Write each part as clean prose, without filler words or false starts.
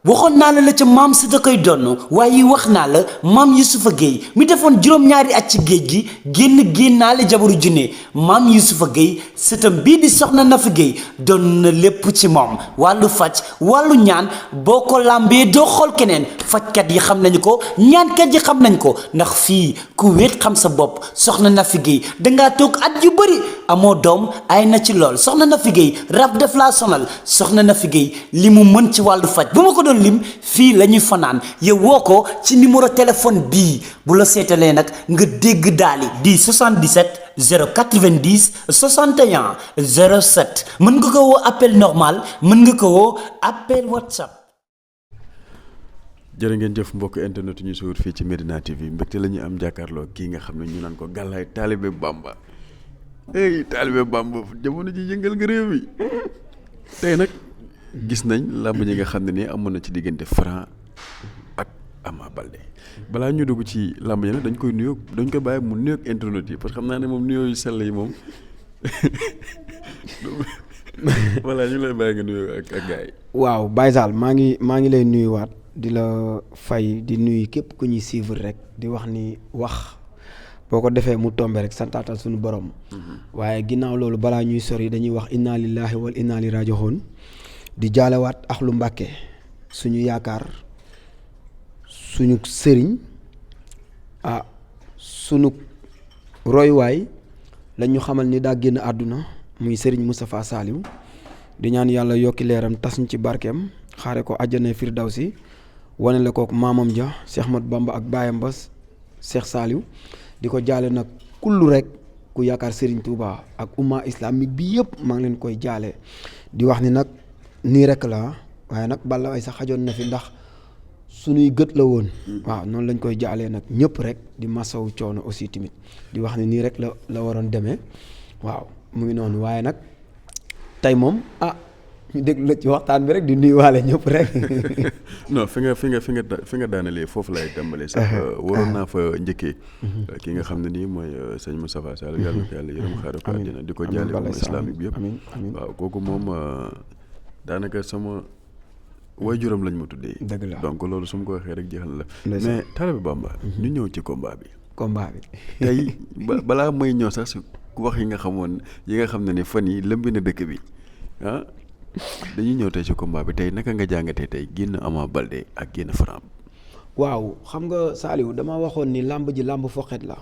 waxoon naa la ca maam si da koy donn waaye wax naa la maam Yusufa Gueye mi defoon juróom-ñaari at ci géej gi génnaale jabaru junne maam Yusufa Gueye sëtam bii di soxna Nafi Gueye doon na lépp ci moom wàllu faj wàllu ñaan boo ko làmbee doo xool keneen fajkat yi xam nañu ko ñaankat yi xam nañ ko ndax fii ku wéet xam sa bopp soxna Nafi Gueye dangaa toog at yu bëri amoo doom ay na ci lool soxna Nafi Gueye rab def laa sonal soxna Nafi Gueye li mu mën ci wàllu faj bu ma ko doon lim fii la ñuy fanaan yow woo ko ci numéro téléphone bii bu la seetalee nag nga dégg daali di 77 090 61 07 mën nga ko woo appel normal mën nga ko woo appel WhatsApp. jërë ngeen jëf mbokk internet ñu suur fii ci Medina TV mbégte la ñuy am jàkkaarloo kii nga xam ne ñu naan ko Galaye Talibé Bamba hey Talibé Bamba jamono ji yëngal nga réew mi tey nag gis nañ làmb ñi nga xam ne nii amoon na ci diggante Franc ak Ama Baldé balaa ñu dugg ci làmb ñi nag dañ koy bàyyi mu nuyoog internet yi parce que xam naa ne moom nuyoo yu sell yi moom voilà ñu lay bàyyi nga nuyoo ak gars yi. waaw Baye Sall maa ngi lay nuyuwaat di la fay di nuyu képp ku ñuy suivre rek di wax ni wax boo ko defee mu tombe rek santaatal suñu borom. waaye ginnaaw loolu balaa ñuy sori dañuy wax inna lillahi wal inna ilayhi raji'un di jaalewaat axlu Mbàkke suñu yaakaar suñu sëriñ suñu roywaay la ñu xamal ni daa génn àdduna muy sëriñ Moustapha Saliou di ñaan yàlla yokki leeram tas ñu ci barkeem xaare ko àjjana firdawsi wane la ko maamam ja Cheikh Ahmadou Bamba ak baayam ba Cheikh Saliou di ko jaale nag kullu rek ku yaakaar Serigne Touba ak umma islamique bi yëpp maa ngi leen koy jaale di wax ni nag nii rek la waaye nag Balla ay sax xajoon na fi ndax suñuy gët la woon. waaw noonu lañ koy jaalee nag ñëpp rek di masawu coono aussi tamit di wax ni nii rek la waroon demee waaw mu ngi noonu waaye nag tey moom ñu déglu la ci waxtaan bi rek di nuyuwaale ñëpp rek. non fi nga daanalee foofu lay tàmbalee sax waroon naa fa njëkkee ki nga xam ne nii mooy sëñ Moustapha Sall yàlla na ko yàlla yërëm xaaral ko àjjana di ko jaale moom islamique bi yëpp waaw kooku moom daanaka sama waajuram lañ ma tuddee. dëgg la donc loolu su ma ko waxee rek jeexal la. mais Talibé Bamba. ñu ñëw ci combat bi. tey balaa may ñëw sax si wax yi nga xam ne ni fan yi lëmbi na dëkk bi dañuy ñëw tey ci combat bi tey naka nga jàngatee tey génn Ama Baldé ak génn Franc. waaw xam nga Saliou dama waxoon ni làmb ji làmb foqet la.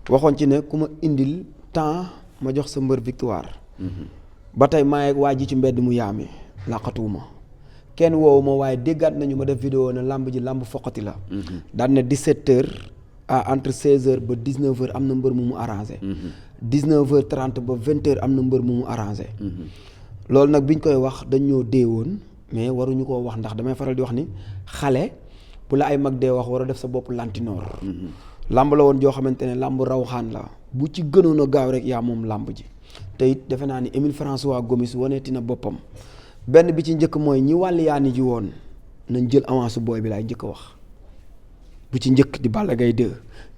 waxoon ci ne ku ma indil temps ma jox sa mbër victoire. ba tey maa waa ji ci mbedd mu yaame làqatuwuma kenn woowu ma waaye déggaat nañu ma def vidéo ne làmb ji làmb foqati la. daan ne 17h entre 16h ba 19h am na mbër mu arrangé. 19h30 ba 20h am na mbër mu arrangé. loolu nag biñ koy wax dañoo dee woon mais waruñu koo wax ndax damay faral di wax ni xale bu la ay mag dee wax war a def sa bopp lantinoor. làmb la woon joo xamante ne làmb rawxaan la bu ci gënoon a gaaw rek yaa moom làmb ji te it defe naa ni Émile François Gomis waneeti na boppam benn bi ci njëkk mooy ñi wàll yaani ji woon nañ jël avance booy bi laay njëkk a wax bu ci njëkk di Balla Gaye 2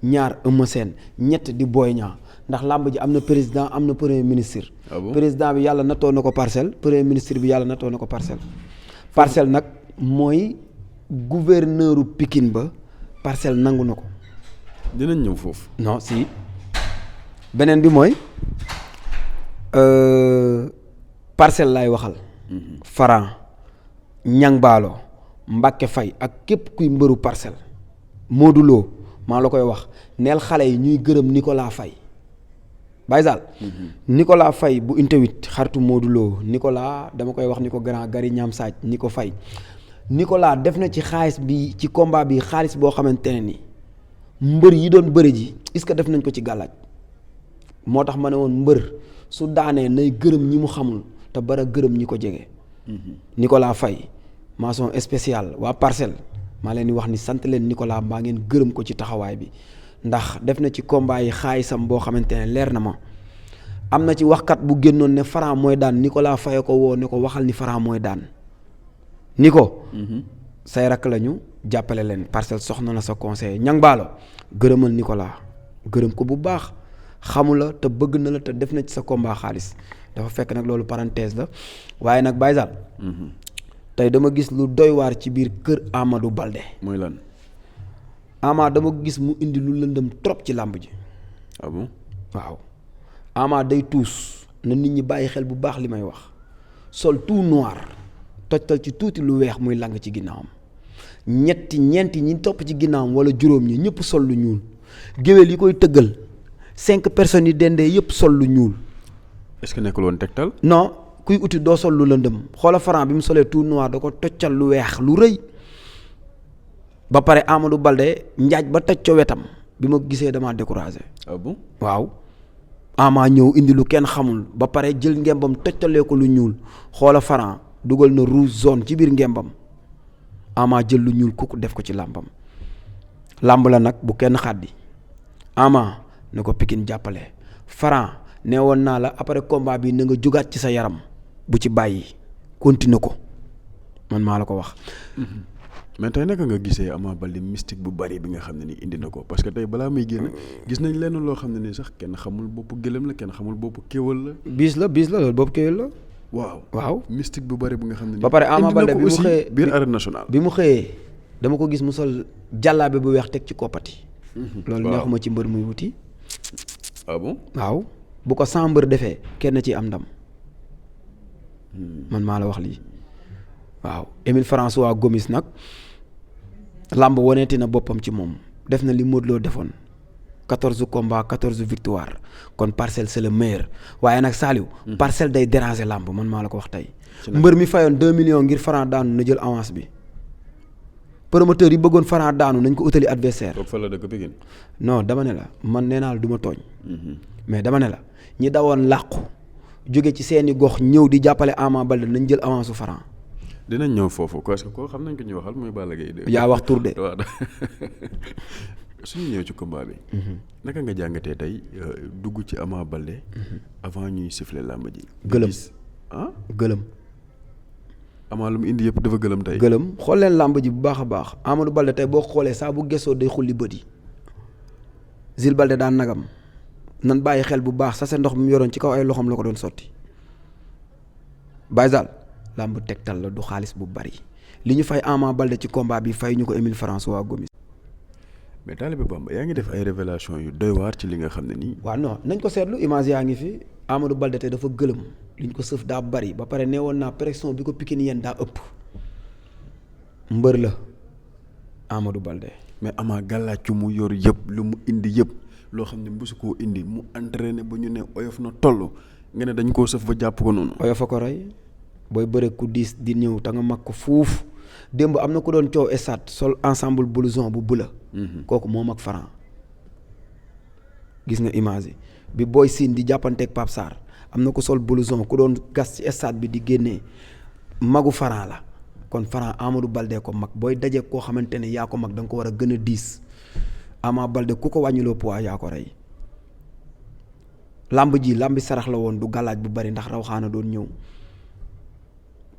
ñaar Eumeu Sène ñett di Boy Niang ndax làmb ji am na président am na premier ministre. président bi yàlla nattoo na ko parcelle premier ministre bi yàlla nattoo na ko parcelle nag mooy gouverneuru Pikine ba parcelle nangu na ko. dinañ ñëw foofu. non si beneen bi mooy parcelle laay waxal. Franc Ñang Baalo Mbacke Faye ak képp kuy mbëru parcelle Modou Lo maa la koy wax neel xale yi ñuy gërëm Nicolas Faye. Baye Sall Nicolas Faye bu intewit xaritu Modou Lo Nicolas dama koy wax ni ko grand gari ñaam saaj ni ko Faye Nicolas def na ci xaalis bi ci combat bi xaalis boo xamante ne ni mbër yi doon bëri ji est-ce que def nañ ko ci gàllaaj moo tax ma ne woon mbër su daanee nay gërëm ñi mu xamul te bara gërëm ñi ko jege. Nicolas Faye mention spéciale waa parcelle maa leen di wax ni sant leen Nicolas mbaa ngeen gërëm ko ci taxawaay bi ndax def na ci combat yi xaalisam boo xamante ne leer na ma am na ci waxkat bu génnoon ne Franc mooy daan Nicolas Faye ko woo ne ko waxal ni Franc mooy daan ni ko say rakk lañu jàppale leen parcelle soxna na sa conseil Ñang Baalo gërëmal Nicolas gërëm ko bu baax xamula te bëgg na la te def na ci sa combat xaalis dafa fekk nag loolu parenthèse la waaye nag Baye Sall tey dama gis lu doy waar ci biir kër Amadou Balde. mooy lan. Ama dama gis mu indi lu lëndëm trop ci làmb ji. ah bon. waaw Ama day tuus na nit ñi bàyyi xel bu baax li may wax sol tout noir tojtal ci tuuti lu weex muy lang ci ginnaawam ñeenti ñi topp ci ginnaawam wala juróom ñi ñëpp sol lu ñuul géwél yi koy tëggal 5 personnes yi dendee yëpp sol lu ñuul. est-ce que nekkul woon tegtal. non kuy uti doo sol lu lëndëm xoola Franc bi mu solee tout noir da ko toccal lu weex lu rëy ba pare Amadou Balde njaaj ba toj ca wetam bi ma gisee damaa découragé. ah bon. waaw Ama ñëw indi lu kenn xamul ba pare jël ngembam toccalee ko lu ñuul xoola Franc dugal na rouge zone ci biir ngembam Ama jël lu ñuul kooku def ko ci làmbam làmb la nag bu kenn xàddi Ama na ko Pikine jàppale Franc nee woon naa la après combat bi na nga jógaat ci sa yaram bu ci bàyyi continuer ko man maa la ko wax. mais tey naka nga gisee Ama Baldé mystique bu bari bi nga xam ne ni indi na ko parce que tey balaa muy génn gis nañ lenn loo xam ne ni sax kenn xamul boppu gëlëm la kenn xamul boppu kéwal la. biis la loolu boobu kéwél la. waaw mystique bu bari bi nga xam ne ni. ba pare Ama Baldé bi mu xëyee biir arène nationale. bi mu xëyee dama ko gis mu sol jàllaabe bu weex teg ci koppati. loolu neexuma ci mbër muy wuti. ah bon. waaw bu ko 100 mbër defee kenn ci am ndam. man maa la wax lii. waaw Émile François Gomis nag làmb woneeti na boppam ci moom def na li Modou Lo defoon 14 combats 14 victoires kon Parcelles c'est le meilleur waaye nag Saliou. Parcelles day déranger làmb man maa la ko wax tey. mbër mi fayoon 2 millions ngir Franc daanu na jël avance bi promoteur yi bëggoon Franc daanu nañ ko utali adversaire. toog fa la dëkk Pikine. non dama ne la man nee naa la du ma tooñ. mais dama ne la ñi dawoon làqu jóge ci seeni gox ñëw di jàppale Ama Baldé nañ jël avance su Franc. dinañ ñëw foofu parce que koo xam nañ ko ñuy waxal muy Balla Gaye de. yaa wax tur de. waaw suñu ñëw ci combat bi. naka nga jàngatee tey dugg ci Ama Baldé. avant ñuy siffler làmb ji. gëlëm gëlëm. Ama lu mu indi yëpp dafa gëlëm tey. gëlëm xool leen làmb ji bu baax a baax Amadou Baldé tey boo xoolee saa bu gëstoo day xulli bët yi. Zil Baldé daan nagam nan bàyyi xel bu baax sa ndox mi mu yoroon ci kaw ay loxoom la ko doon sotti. Baye Zal làmb tegtal la du xaalis bu bari li ñu fay Ama Baldé ci combat bi fay ñu ko Émile François Gomis. mais Talibé Bamba yaa ngi def ay révélation yu doy waar ci li nga xam ne nii. waaw non nañ ko seetlu image yaa ngi fi Amadou Baldé te dafa gëlëm li ñu ko sëf daa bari ba pare neewoon naa pression bi ko Pikine yéen daa ëpp mbër la Amadou Baldé. mais Ama gàllaaj mu yor yëpp lu mu indi yëpp loo xam ne mbusu koo indi mu entraîné ba ñu ne oyof na toll nga ne dañ koo sëf ba jàpp ko noonu. oyof a ko rey booy bëre ku diis di ñëw te nga mag ko fuuf démb am na ku doon coow estat sol ensemble blouson bu bula kooku moo mag Franc gis nga image yi bi Boy Sine di jàppanteeg Pape Sarr am na ku sol blouson ku doon gas ci estat bi di génnee magu Franc la kon Franc Amadou Baldé ko mag booy dajee koo xamante ne yaa ko mag da nga ko war a gën a diis Ama Baldé ku ko wàññiloo poids yaa ko rey làmb ji làmbi sarax la woon du galaaj bu bari ndax raw xaana doon ñëw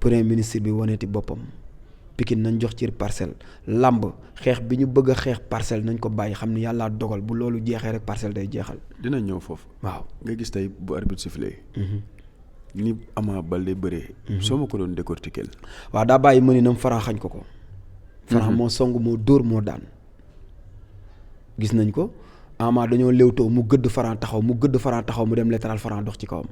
premier ministre bi waneeti boppam Pikine nañ jox ci Parcelles làmb xeex bi ñu bëgg a xeex Parcelles nañ ko bàyyi xam ni yàlla dogal bu loolu jeexee rek Parcelles day jeexal. dinañ ñëw foofu. waaw nga gis tey bu arbitre sifflé. ni Ama Baldé bëree. soo ma ko doon décortiquer. waaw daa bàyyi mëni nam Franc xañ ko ko. Franc moo song moo dóor moo daan. gis nañ ko Ama dañoo léwtoo mu gëdd Franc taxaw mu dem latéral Franc dox ci kawam.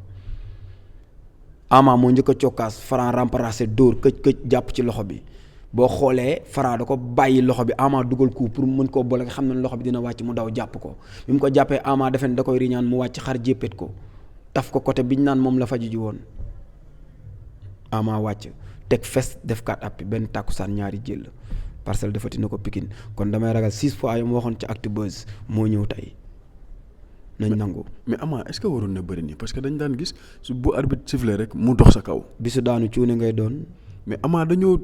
Ama moo njëkk a cokkaas Franc remplacé dóor këj jàpp ci loxo bi boo xoolee Franc da ko bàyyi loxo bi Ama dugal coup pour mën koo boole nga xam ne loxo bi dina wàcc mu daw jàpp ko bi mu ko jàppee Ama defe ne da koy riñaan mu wàcc xar jéppét ko taf ko côté biñ naan moom la faju ji woon Ama wàcc teg fes def kat appi benn tàkkusaan ñaari jël Parcelles defati na ko Pikine kon damay ragal 6 fois yu mu waxoon ci Actubuzz moo ñëw tey nañ nangu. mais Ama est-ce que waroon na bëri nii parce que dañ daan gis su bu arbitre sifflé rek mu dox sa kaw. bisu daanu cuune ngay doon. mais Ama dañoo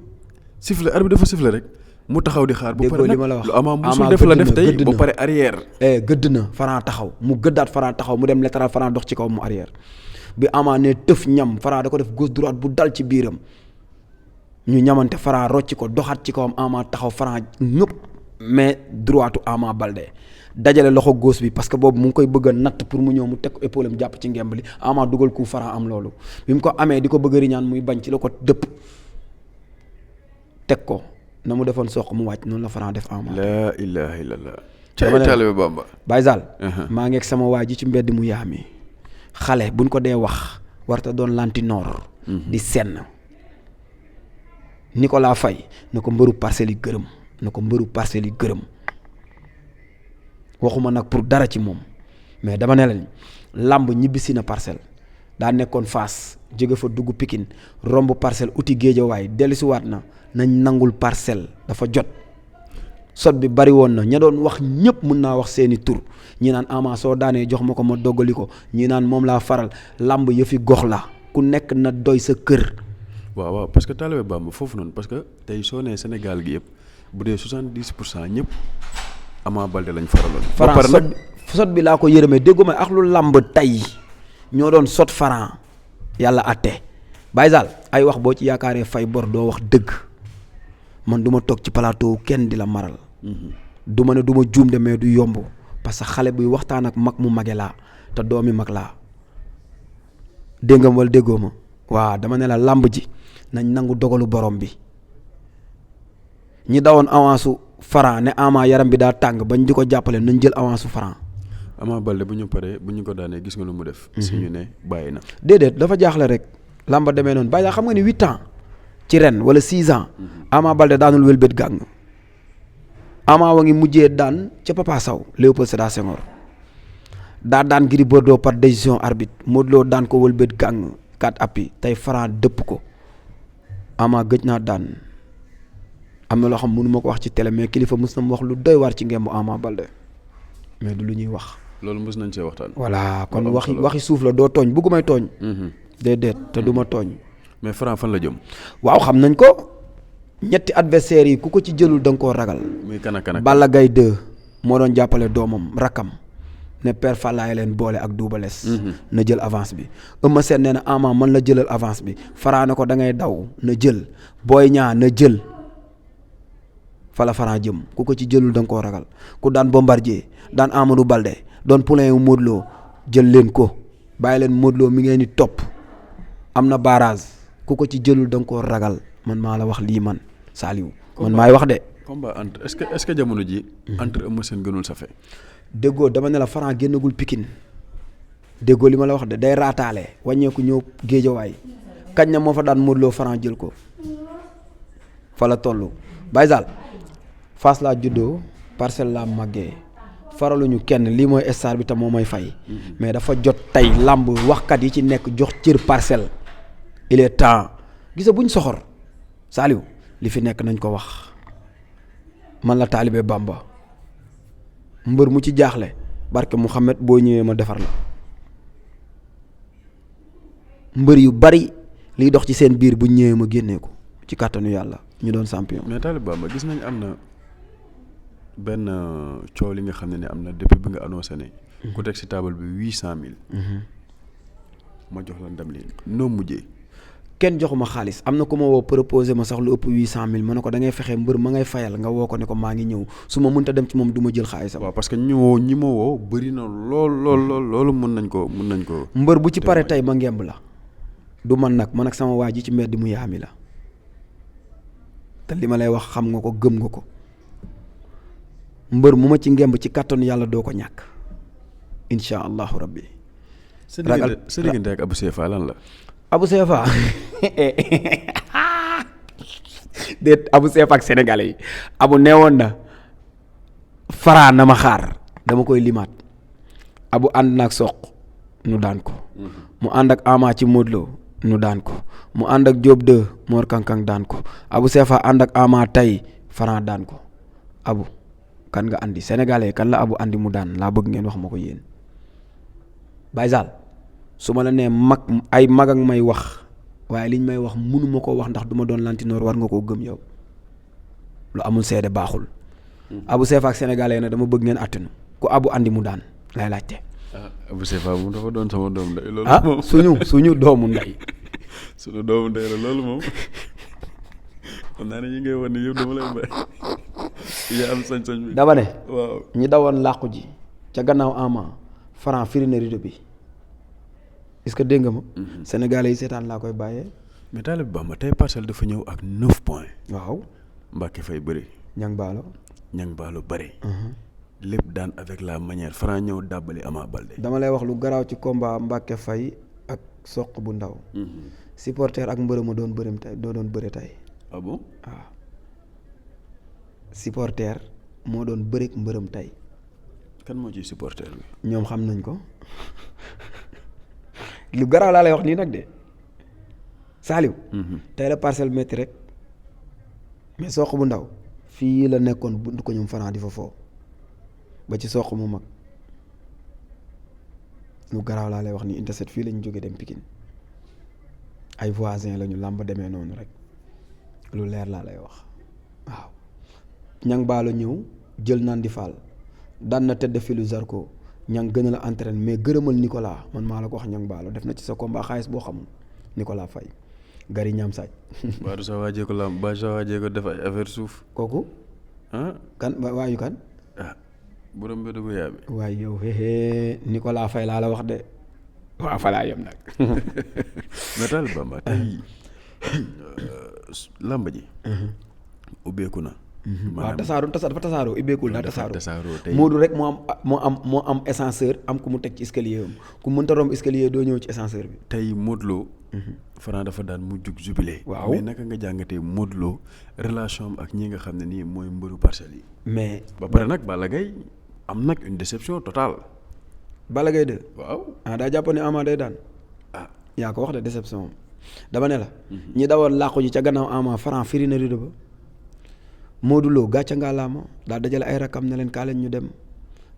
sifflé arbitre dafa sifflé rek mu taxaw di xaar. déggoo li ma la wax lu Ama musul def la def tey ba pare arrière. gëdd na Franc taxaw mu gëddaat Franc taxaw mu dem latéral Franc dox ci kaw mu arrière bi Ama ne tëf ñam Franc da ko def gauche droite bu dal ci biiram ñu ñamante Franc rocc ko doxaat ci kawam Ama taxaw Franc ñëpp mais droitu Ama Baldé dajale loxo gauche bi parce que boobu mu ngi koy bëgg a natt pour mu ñëw mu teg ko épaule am jàpp ci ngemb li Ama dugal coup Franc am loolu bi mu ko amee di ko bëgg a riñaan muy bañ ci la ko dëpp teg ko na mu defoon soq mu wàcc noonu la Franc def Ama. laa ilaaha illallah. dama ne taalibe Bamba. Baye Zal. maa ngi ak sama waa ji ci mbedd mu yaami xale buñ ko dee wax warta doon lantinoor di senn Nicolas Faye na ko mbëru Parcelles yi gërëm na ko mbëru Parcelles yi gërëm waxuma nag pour dara ci moom mais dama ne leen làmb ñibbisi na Parcelles daa nekkoon Fass jóge fa dugg Pikine romb Parcelles uti Géejawaay dellusiwaat na nañ nangul Parcelles dafa jot sot bi bari woon na ña doon wax ñëpp mën naa wax seeni tur ñi naan Ama soo daanee jox ma ko ma doggali ko ñi naan moom laa faral làmb yëfi gox la ku nekk na doy sa kër. waaw parce que taalibe Bamba foofu noonu parce que tey soo nee Sénégal gi yëpp bu dee 70% ñëpp Ama Baldé lañ faraloon. ba pare nag sot bi laa ko yërëmee déggoo ma ak lu làmb tey ñoo doon sot Franc yàlla àtte Baye Zal ay wax boo ci yaakaaree fay bor doo wax dëgg man du ma toog ci plateau kenn di la maral. du ma ne du ma juum de mais du yomb parce que xale buy waxtaan ak mag mu mage laa te doomi mag laa dégg nga wala déggoo ma waaw dama ne la làmb ji nañ nangu dogalu borom bi ñi dawoon avance su Franc ne Ama yaram bi daa tàng bañ di ko jàppale nañ jël avance su Franc. Ama Baldé bu ñu paree bu ñu ko daanee gis nga lu mu def. si ñu ne bàyyi na. déedéet dafa jaaxle rek làmba demee noonu bàyyi xam nga ni 8 ans ci ren wala 6 ans. Ama Baldé daanul wëlbét gàng. Ama wa ngi mujjee daan ca Papa Sow Léopold Sédar Senghor daan Gris Bordeaux par décision arbitre Modou Lo daan ko wëlbét gàng 4 appuis tey Franc dëpp ko Ama gëj naa daan am na loo xam mënu ma ko wax ci télé mais kilifa mës na mu wax lu doy waar ci ngembu Ama Baldé mais du lu ñuy wax. loolu mës nañ see waxtaan. voilà kon waxi suuf la doo tooñ bëggumay tooñ. déedéet te du ma tooñ. mais Franc fan la jëm. waaw xam nañ ko ñetti adversaires yi ku ko ci jëlul da nga koo ragal. muy kan ak kan. Balla Gaye 2 moo doon jàppale doomam rakkam ne Père Fallaye leen boole ak Double Less na jël avance bi Eumeu Sène nee na Ama man la jëlal avance bi Franc ne ko da ngay daw na jël Boy Niang na jël fala Franc jëm ku ko ci jëlul da nga koo ragal ku daan Bombardier daan Amadou Baldé doon poulain wu Modou Lo jël leen ko bàyyi leen Modou Lo mi ngeen di topp am na barrage ku ko ci jëlul da nga koo ragal man maa la wax lii man Saliou man maay wax de. combat entre est-ce que jamono ji. entre Eumeu Sène gënul sa fe. déggoo dama ne la Franc génnagul Pikine déggoo li ma la wax de day raataale wàññeeku ñëw Géejawaay kañ na moo fa daan Modou Lo Franc jël ko fa la toll Baye Zal Fass laa juddoo Parcelles laa màggee faraluñu kenn lii mooy star bi te moo may fay mais dafa jot tey làmb waxkat yi ci nekk jox cër Parcelles il est temps gisa buñ soxor Saliou li fi nekk nañ ko wax man la taalibe Bamba mbër mu ci jaaxle barke Mouhamed boo ñëwee ma defar la mbër yu bari liy dox ci seen biir bu ñëwee ma génnee ko ci kàttanu yàlla ñu doon champion. mais taalibe Bamba gis nañ am na benn coow li nga xam ne am na depuis bi nga annoncé ne. ku teg si table bi 800000. ma jox la ndam li noo mujjee. kenn joxuma xaalis am na ku ma woo proposé ma sax lu ëpp 800000 ma ne ko da ngay fexe mbër ma ngay fayal nga woo ko ne ko maa ngi ñëw su ma mënta dem ci moom du ma jël xaalisam. waaw parce que ñi ma woo bëri na loolu mën nañ ko. mbër bu ci pare tey ma ngemb la du man nag man ak sama waa ji ci mbedd mu yaami la te li ma lay wax xam nga ko gëm nga ko mbër mu ma ci ngemb ci kàttanu yàlla doo ko ñàkk incha allahu rabbi. sa diggante ak Abou Sefa lan la. Abou Sefa déet Abou Sefa ak sénégalais yi Abou neewoon na Franc na ma xaar dama koy limaat Abou ànd na ak Sokh nu daan ko mu ànd ak Ama ci Modou Lo nu daan ko mu ànd ak Diop 2 Mor Kankang daan ko Abou Sefa ànd ak Ama tey Franc daan ko Abou kan nga andi sénégalais kan la Abou andi mu daan laa bëgg ngeen wax ma ko yéen Baye Zal su ma la nee mag ay mag ak may wax waaye liñ may wax mënuma koo wax ndax du ma doon lantinoor war nga koo gëm yow lu amul seede baaxul. Abou Sefa ak sénégalais nag dama bëgg ngeen attanu ku Abou andi mu daan lay laajte. Abou Sefa moom dafa doon sama doom ndey. loolu moom suñu doomu ndey. suñu doomu ndey la loolu moom xam naa ne ñi ngay wan ni yëpp dama lay bay yaa am sañ-sañ bi. dama ne. waaw ñi dawoon làqu ji ca gannaaw Ama Franc firi na rido bi. est-ce que dégg nga ma. Sénégalais yi seetaan laa koy bàyyee. mais taalibe Bamba tey Parcelles dafa ñëw ak 9 points. waaw Mbacke Faye bëri. Ñang Baalo. Ñang Baalo bëri. lépp daan avec la manière Franc ñëw dàbbali Ama Baldé. dama lay wax lu garaaw ci combat Mbacke Faye ak Sokh bu ndaw. supporter ak mbërëm doon bërim tey doo doon bëre tey. ah bon waaw. supporter moo doon bëreek mbërëm tey. kan moo ci supporter bi. ñoom xam nañ ko lu garaaw laa lay wax nii nag de Saliou. tey la parcelle métti rek mais Sokh bu ndaw fii la nekkoon buntu ko ñoom Franc di fa foo ba ci Sokh mu mag lu garaaw laa lay wax nii interset fii lañu jógee dem Pikine ay voisins lañu làmb demee noonu rek lu leer laa lay wax waaw. Ñang Baalo ñëw jël naan di faal daan na tëdd filu Zarko ñang gën a la entraîne mais gërëmal Nicolas man maa la ko wax Ñang Baalo def na ci sa combat xaalis boo xamul Nicolas Faye gari ñaam saaj. Badou sa waajee ko lamb ba sa waajee ko def ay affaire suuf. kooku. kan waayu kan. borom bi dugg yaa bi. waaye yow Nicolas Faye laa la wax de waaw fa laa yem nag. mais Talibe Bamba tey làmb ji. ubbeeku na. waaw dafa tasaaroo ibbeekul daa tasaaroo tey Modou rek moo am ascenseur am ku mu teg ci escalier am ku mënta romb escalier doo ñëw ci ascenseur bi. tey Modou Lo. Franc dafa daan mu jug jubilé. waaw mais naka nga jàngatee Modou Lo relation am ak ñi nga xam ne nii mooy mbëru Parcelles yi. mais ba pare nag Balla Gaye am nag une déception totale. Balla Gaye 2. waaw daa jàpp ne Ama day daan. ah yaa ko wax de déception dama ne la. ñi dawoon làqu ji ca gannaaw Ama Franc firi na rido ba. Modou Lo gàcce ngaa laama daa dajale ay rakam ne leen kaa leen ñu dem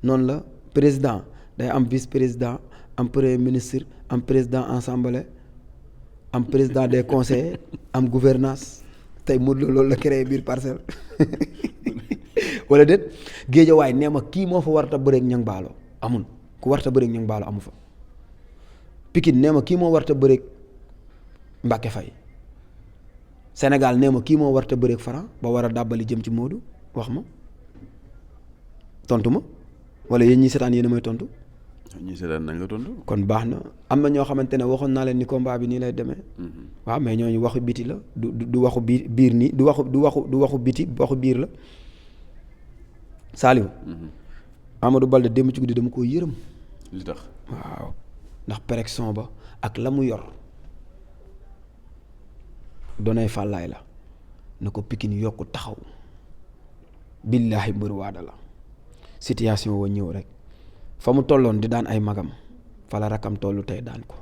noonu la président day am vice président am premier ministre am président assemblée am président des conseillers am gouvernance tey Modou Lo loolu la créé biir Parcelles wala déet Géejawaay nee ma kii moo fa warta bëreeg Ñang Baalo amul ku warta bëreeg Ñang Baalo amu fa Pikine nee ma kii moo warta bëreeg Mbacke Faye Sénégal nee ma kii moo warta bëreeg Franc ba war a dàbbali jëm ci Modou wax ma tontu ma wala yéen ñi seetaan yéen a may tontu. ñi seetaan nañ la tontu. kon baax na am na ñoo xamante ne waxoon naa leen ni combat bi nii lay demee. waaw mais ñooñu waxu biti la du waxu biir nii du waxu biti waxu biir la Saliou. Amadou Balde démb ci guddi dama koo yërëm. li tax waaw ndax pression ba ak la mu yor. donay fàllaay la na ko Pikine yokku taxaw billaahi mbër waada la situation wa ñëw rek fa mu tolloon di daan ay magam fa la rakam tollu tey daan ko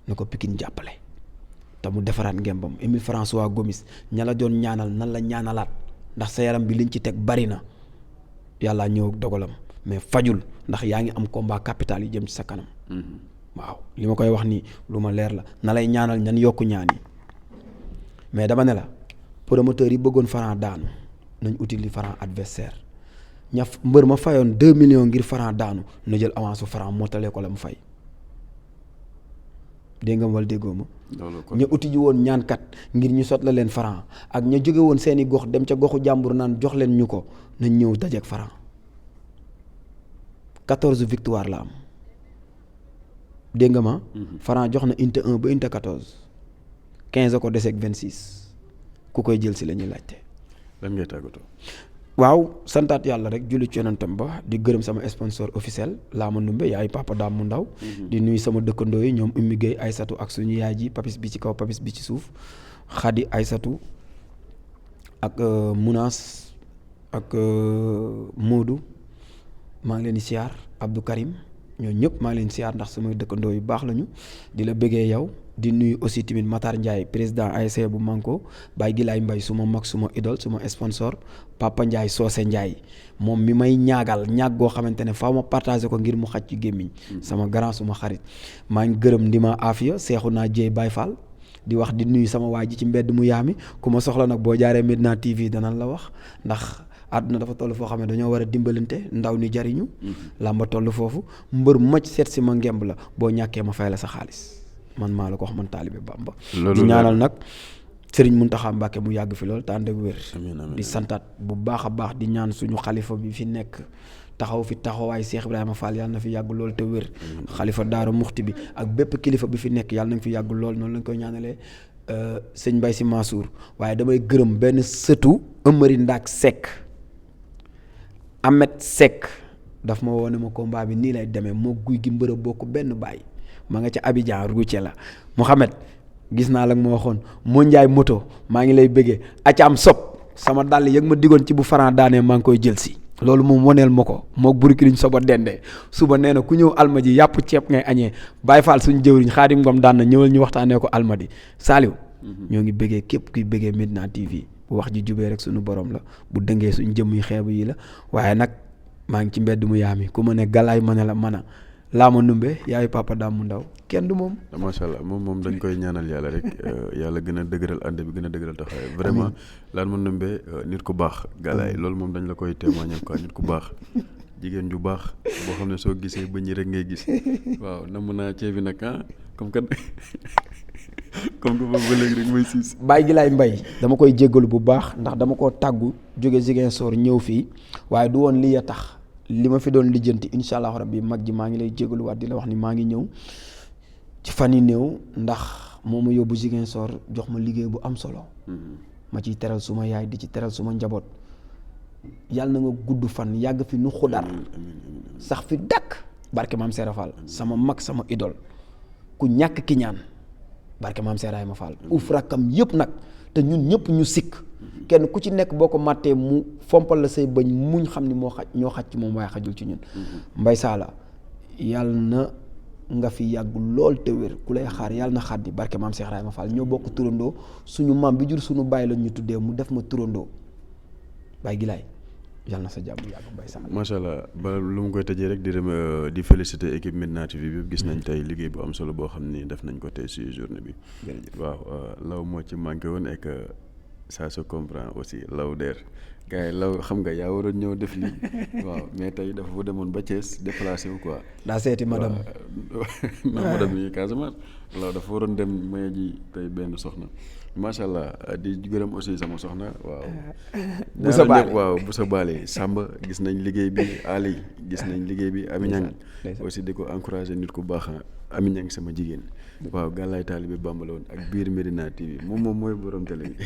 na ko Pikine jàppale te mu defaraat ngembam Émile François Gomis ña la doon ñaanal nan la ñaanalaat ndax sa yaram bi liñ ci teg bari na yàlla ñëw ak dogalam mais fajul ndax yaa ngi am combat capital yi jëm ci sa kanam. waaw li ma koy wax nii lu ma leer la na lay ñaanal ñan yokku ñaan yi mais dama ne la promoteurs yi bëggoon Franc daanu nañ utili Franc adversaire mbër ma fayoon 2 millions ngir Franc daanu na jël avance Franc mottalee ko la mu fay dégg nga wala déggoo ma. ña uti ji woon ñaankat ngir ñu sot la leen Franc ak ña jóge woon seeni gox dem ca goxu jàmbur naan jox leen ñu ko nañ ñëw dajeek Franc 14 victoire la am. dégg nga ma. Franc jox na inte 1 ba inte 14 15 ko deseeg 26 ku koy jël si la ñuy laajte. lan ngay tàggatoo. waaw santaat yàlla rek julli ci yonentam ba di gërëm sama sponsor officiel Lama Ndumbe yaay papa daam mu ndaw. di nuyu sama dëkkandoo yi ñoom Oumy Gueye Aysatu ak suñu yaay ji papis bi ci kaw papis bi ci suuf Khady Aysatu ak Mounas ak Modou maa ngi leen di siyaar Abdou Karim. ñoo ñëpp maa ngi leen siyaar ndax samay dëkkandoo yu baax lañu di la bëggee yow di nuyu aussi tamit Matar Ndiaye président ASC bu Manko Baye Gilaay Mbay suma mag suma idole suma sponsor Papa Ndiaye Soose Ndiaye moom mi may ñaagal ñaag goo xamante ne faaw ma partagé ko ngir mu xaj ci gémmiñ sama grand suma xarit maa ngi gërëm Ndima Afia seexu naa Jéey Baye Fall di wax di nuyu sama waa ji ci mbedd mu yaami ku ma soxla nag boo jaaree Medina TV danañ la wax ndax àdduna dafa toll foo xam ne dañoo war a dimbalante ndaw ni jariñu làmba toll foofu mbër macc seet si ma ngemb la boo ñàkkee ma fay la sa xaalis man maa la ko wax man Talibe Bamba di ñaanal nag Serigne Mountakha Mbacké mu yàgg fi lool te ànd ak wér di santaat bu baax a baax di ñaan suñu xalifa bi fi nekk taxaw fi taxawaay Cheikh Ibrahima Fall yàlla na fi yàgg lool te wér xalifa Daaru Muxti bi ak bépp kilifa bi fi nekk yàlla na fi yàgg lool noonu lañ koy ñaanalee sëñ Mbaye Sy Mansour waaye damay gërëm benn sëtu Amary Ndaak Seck Ahmed Seck daf ma woone ma combat bi nii lay demee moo guy gi mbërë bokk benn baay ma nga ca Abidjan Roucé la Mouhamed gis naa la ma waxoon moo njaay moto maa ngi lay bëggee acam sob sama dàll yëg ma digoon ci bu Franc daanee maa ngi koy jël si loolu moom woneel ma ko mook burikiliñ soba dendee suba nee na ku ñëw almadi yàpp ceeb ngay añee Baye Fall suñu jëwriñ Xaadim Ngom daan na ñëwal ñu waxtaanee ko almadi Saliou ñoo ngi bëggee képp kuy bëggee Medina TV bu wax ji jubee rek suñu borom la bu dëngee suñu jëmm yi xeebu yi la waaye nag maa ngi ci mbedd mu yaami ku ma ne galaay ma ne la man a laa ma numbe yaayu papa daam mu ndaw kenn du moom. macha allah moom dañ koy ñaanal yàlla rek yàlla gën a dëgëral ànd bi gën a dëgëral taxawaay vraiment laan ma numbe nit ku baax galaay loolu moom dañ la koy témoigner quoi nit ku baax jigéen ju baax boo xam ne soo gisee bëñ yi rek ngay gis waaw namm naa ceeb bi nag comme que ba léegi rek mooy siis. Baye gi laay mbay dama koy jéggalu bu baax ndax dama koo tàggu jóge Ziguinchor ñëw fii waaye du woon lii a tax. li ma fi doon lijjanti incha allah rabbi mag ji maa ngi lay jégaluwaat di la wax ni maa ngi ñëw ci fan yi néew ndax moo ma yóbbu Ziguinchor jox ma liggéey bu am solo. ma ciy teral suma yaay di ci teral suma njaboot yàlla na nga gudd fan yàgg fi nu xudar sax fi dàkk barke maam Seera Fall sama mag sama idole ku ñàkk ki ñaan barke maam Seeraay ma Fall uuf rakkam yëpp nag te ñun ñëpp ñu sikk kenn ku ci nekk boo ko màttee mu fompal la say bëñ muñ xam ni moo xaj ñoo xaj ci moom waaye xajul ci ñun Mbay Saala yàlla na nga fi yàgg lool te wér ku lay xaar yàlla na xaddi barke maam Cheikh Rahima Fall ñoo bokk turandoo suñu maam bi jur suñu bàyyi la ñu tuddee mu def ma turandoo Baye Gilaay yàlla na sa jàmm yàgg Mbay Saala. macha allah ba lu mu koy tëjee rek di féliciter équipe Medina TV bi gis nañ tey liggéey bu am solo boo xam ni def nañ ko tey si journée bi. waaw law moo ci manqué woon et que ça se comprend aussi law der gars yi law xam nga yaa waroon ñëw def lii waaw mais tey dafa fa demoon ba Thiès déplacé wu quoi. daa seeti madame. madame yi Casamance law dafa waroon dem maye ji tey benn soxna macha allah di gërëm aussi sama soxna waaw. bu sa baale waaw bu sa baale Samba gis nañ liggéey bi Ali gis nañ liggéey bi Ami Ñang aussi di ko encouragé nit ku baax Ami Ñang sama jigéen. waaw Galaye Talibé Bamba la woon ak biir Medina TV moom mooy borom télé bi.